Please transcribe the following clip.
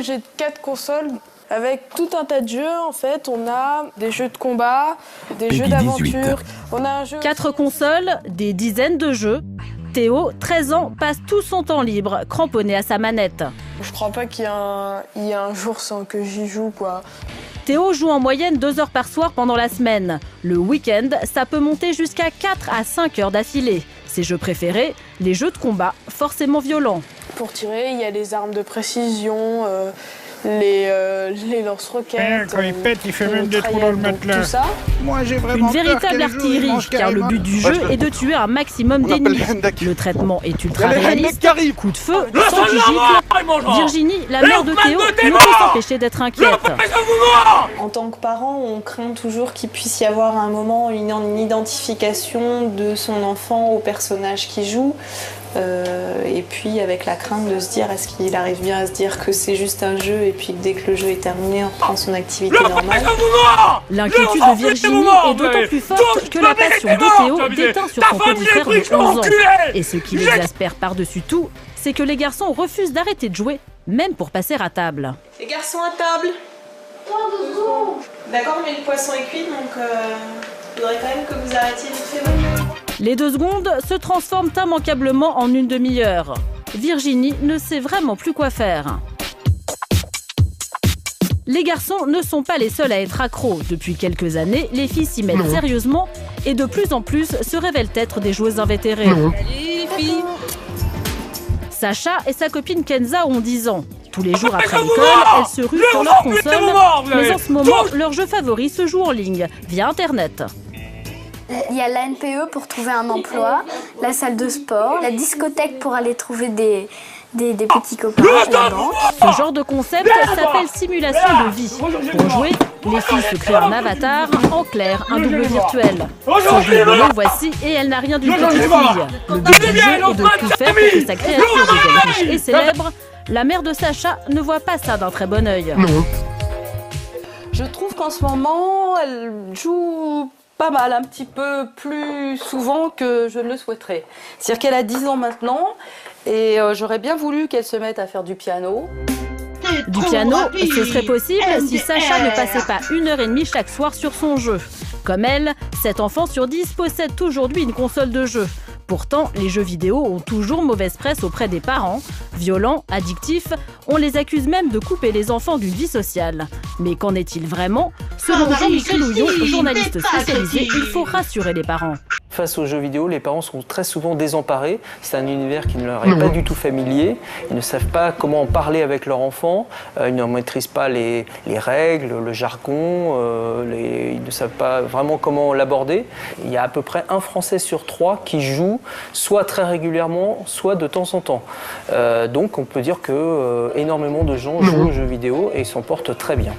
j'ai 4 consoles avec tout un tas de jeux. En fait, on a des jeux de combat, des jeux d'aventure. On a un jeu... 4 consoles, des dizaines de jeux. Théo, 13 ans, passe tout son temps libre, cramponné à sa manette. Je crois pas qu'il y a un jour sans que j'y joue, quoi. Théo joue en moyenne 2 heures par soir pendant la semaine. Le week-end, ça peut monter jusqu'à 4 à 5 heures d'affilée. Ses jeux préférés, les jeux de combat, forcément violents. Pour tirer, il y a les armes de précision, les lance-roquettes. Quand il pète, il fait même des trous dans le matelas. Tout ça. Moi, j'ai vraiment Une véritable artillerie, car le but du jeu est de tuer un maximum d'ennemis. Le traitement est ultra réaliste, coup de feu, sans qui gicle. Virginie, la mère de Théo, ne peut s'empêcher d'être inquiète. En tant que parent, on craint toujours qu'il puisse y avoir à un moment une identification de son enfant au personnage qui joue. Et puis avec la crainte de se dire, est-ce qu'il arrive bien à se dire que c'est juste un jeu et puis que dès que le jeu est terminé, on reprend son activité normale. L'inquiétude de Virginie est d'autant plus forte que la passion de Théo déteint sur son petit frère de 11 ans. Et ce qui l'exaspère par-dessus tout, c'est que les garçons refusent d'arrêter de jouer, même pour passer à table. Les garçons à table. D'accord, mais le poisson est cuit, donc il faudrait quand même que vous arrêtiez vite fait votre jeu. Les 2 secondes se transforment immanquablement en une demi-heure. Virginie ne sait vraiment plus quoi faire. Les garçons ne sont pas les seuls à être accros. Depuis quelques années, les filles s'y mettent sérieusement et de plus en plus se révèlent être des joueuses invétérées. Salut les filles. Sacha et sa copine Kenza ont 10 ans. Tous les jours après l'école, elles se ruent sur leur console. Mais en ce moment, leur jeu favori se joue en ligne, via Internet. Il y a la NPE pour trouver un emploi, la salle de sport, la discothèque pour aller trouver des petits copains, la banque. Ce genre de concept s'appelle simulation de vie. Pour jouer, les filles se créent un avatar, en clair, un double virtuel. Son jeu vidéo, voici, et elle n'a rien d'une petite fille. Le but du jeu est de tout faire pour que sa créature devienne riche et célèbre. La mère de Sacha ne voit pas ça d'un très bon œil. Je trouve qu'en ce moment, elle joue pas mal, un petit peu plus souvent que je ne le souhaiterais. C'est-à-dire qu'elle a 10 ans maintenant et j'aurais bien voulu qu'elle se mette à faire du piano. Du piano, ce serait possible si Sacha ne passait pas 1h30 chaque soir sur son jeu. Comme elle, 7 enfants sur 10 possèdent aujourd'hui une console de jeu. Pourtant, les jeux vidéo ont toujours mauvaise presse auprès des parents. Violents, addictifs, on les accuse même de couper les enfants d'une vie sociale. Mais qu'en est-il vraiment? Selon Jean-Michel Houillon, journaliste spécialisé, il faut rassurer les parents. Face aux jeux vidéo, les parents sont très souvent désemparés. C'est un univers qui ne leur est pas du tout familier. Ils ne savent pas comment en parler avec leur enfant. Ils ne maîtrisent pas les règles, le jargon. Ils ne savent pas vraiment comment l'aborder. Il y a à peu près un Français sur 3 qui joue soit très régulièrement, soit de temps en temps. Donc on peut dire que énormément de gens jouent aux jeux vidéo et s'en portent très bien.